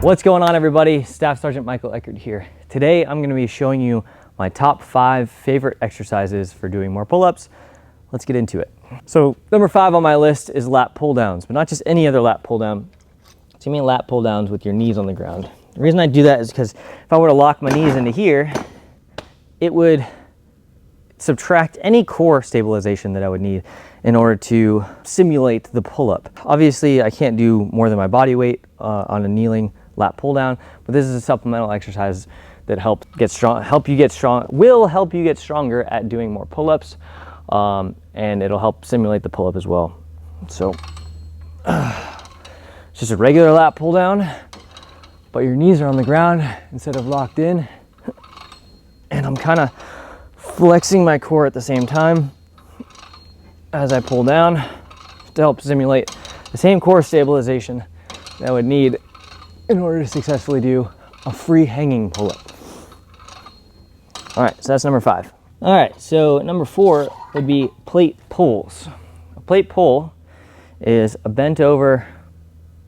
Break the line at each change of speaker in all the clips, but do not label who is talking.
What's going on, everybody? Staff Sergeant Michael Eckert here. Today I'm going to be showing you my top 5 favorite exercises for doing more pull-ups. Let's get into it. So number 5 on my list is lat pull-downs, but not just any other lat pull-down. It's going to be lat pull-downs with your knees on the ground. The reason I do that is because if I were to lock my knees into here, it would subtract any core stabilization that I would need in order to simulate the pull-up. Obviously, I can't do more than my body weight on a kneeling lat pull down, but this is a supplemental exercise that will help you get stronger at doing more pull-ups, and it'll help simulate the pull-up as well. So it's just a regular lat pull down, but your knees are on the ground instead of locked in, and I'm kind of flexing my core at the same time as I pull down to help simulate the same core stabilization that I would need in order to successfully do a free hanging pull-up. All right, so that's number 5. All right, so number 4 would be plate pulls. A plate pull is a bent over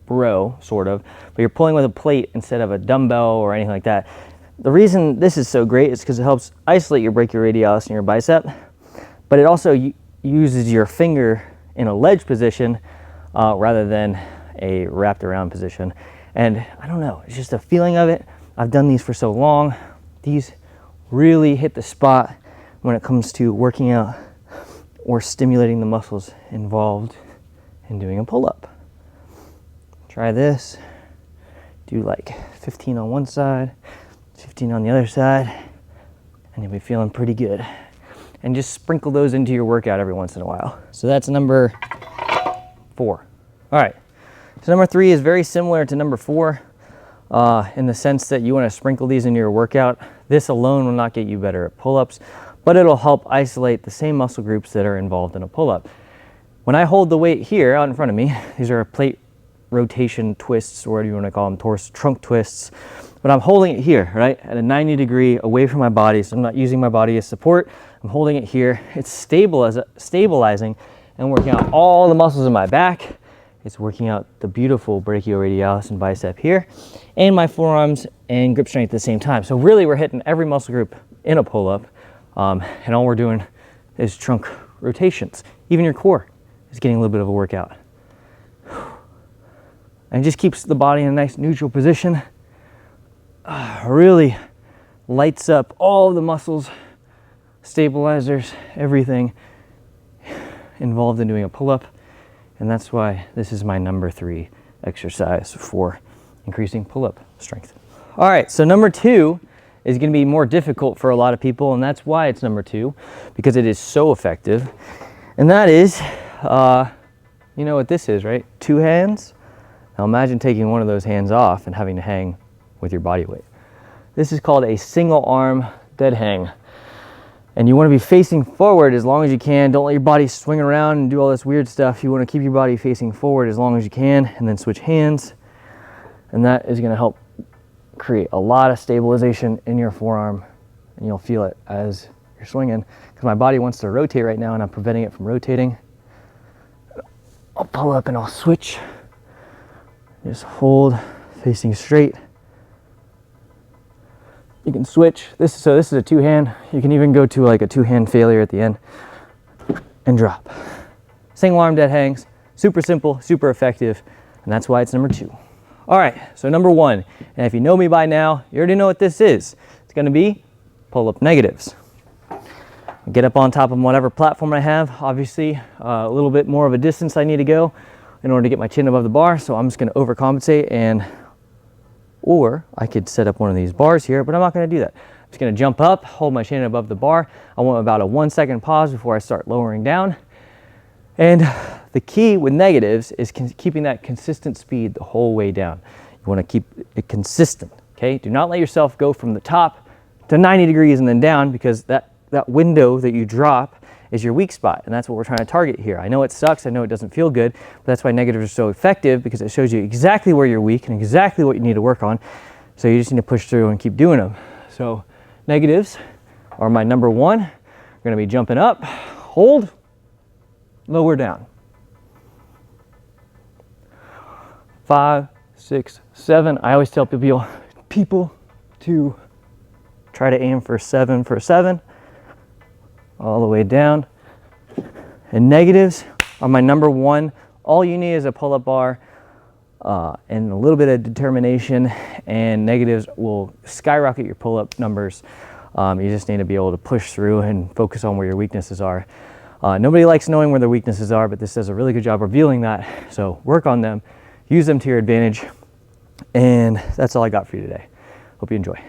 row, sort of, but you're pulling with a plate instead of a dumbbell or anything like that. The reason this is so great is because it helps isolate your brachioradialis and your bicep, but it also uses your finger in a ledge position rather than a wrapped around position. And I don't know, it's just a feeling of it. I've done these for so long. These really hit the spot when it comes to working out or stimulating the muscles involved in doing a pull-up. Try this. Do like 15 on one side, 15 on the other side, and you'll be feeling pretty good. And just sprinkle those into your workout every once in a while. So that's number 4. All right. So number 3 is very similar to number 4 in the sense that you want to sprinkle these into your workout. This alone will not get you better at pull-ups, but it'll help isolate the same muscle groups that are involved in a pull-up. When I hold the weight here out in front of me, these are plate rotation twists, or whatever you want to call them, trunk twists, but I'm holding it here, right, at a 90 degree away from my body, so I'm not using my body as support. I'm holding it here. It's stabilizing and working out all the muscles in my back. It's working out the beautiful brachioradialis and bicep here, and my forearms and grip strength at the same time. So really we're hitting every muscle group in a pull-up, and all we're doing is trunk rotations. Even your core is getting a little bit of a workout. And it just keeps the body in a nice neutral position. Really lights up all the muscles, stabilizers, everything involved in doing a pull-up. And that's why this is my number 3 exercise for increasing pull-up strength. All right, so number 2 is going to be more difficult for a lot of people, and that's why it's number 2, because it is so effective. And that is, you know what this is, right? 2 hands. Now imagine taking one of those hands off and having to hang with your body weight. This is called a single arm dead hang. And you want to be facing forward as long as you can. Don't let your body swing around and do all this weird stuff. You want to keep your body facing forward as long as you can, and then switch hands. And that is going to help create a lot of stabilization in your forearm, and you'll feel it as you're swinging. Because my body wants to rotate right now, and I'm preventing it from rotating. I'll pull up and I'll switch. Just hold, facing straight. You can switch. This is a 2-hand. You can even go to like a 2-hand failure at the end and drop. Single arm dead hangs, super simple, super effective, and that's why it's number 2. All right, so number 1, and if you know me by now, you already know what this is. It's gonna be pull-up negatives. Get up on top of whatever platform I have. Obviously, a little bit more of a distance I need to go in order to get my chin above the bar, so I'm just gonna overcompensate, or I could set up one of these bars here, but I'm not gonna do that. I'm just gonna jump up, hold my chin above the bar. I want about a 1-second pause before I start lowering down. And the key with negatives is keeping that consistent speed the whole way down. You wanna keep it consistent, okay? Do not let yourself go from the top to 90 degrees and then down, because that window that you drop is your weak spot, and that's what we're trying to target here. I know it sucks, I know it doesn't feel good, but that's why negatives are so effective, because it shows you exactly where you're weak and exactly what you need to work on. So you just need to push through and keep doing them. So negatives are my number 1. We're gonna be jumping up, hold, lower down. 5, 6, 7. I always tell people to try to aim for 7 for 7, all the way down. And negatives are my number one. All you need is a pull-up bar and a little bit of determination, and negatives will skyrocket your pull-up numbers. You just need to be able to push through and focus on where your weaknesses are. Nobody likes knowing where their weaknesses are, but this does a really good job revealing that. So work on them, use them to your advantage, and that's all I got for you today. Hope you enjoy.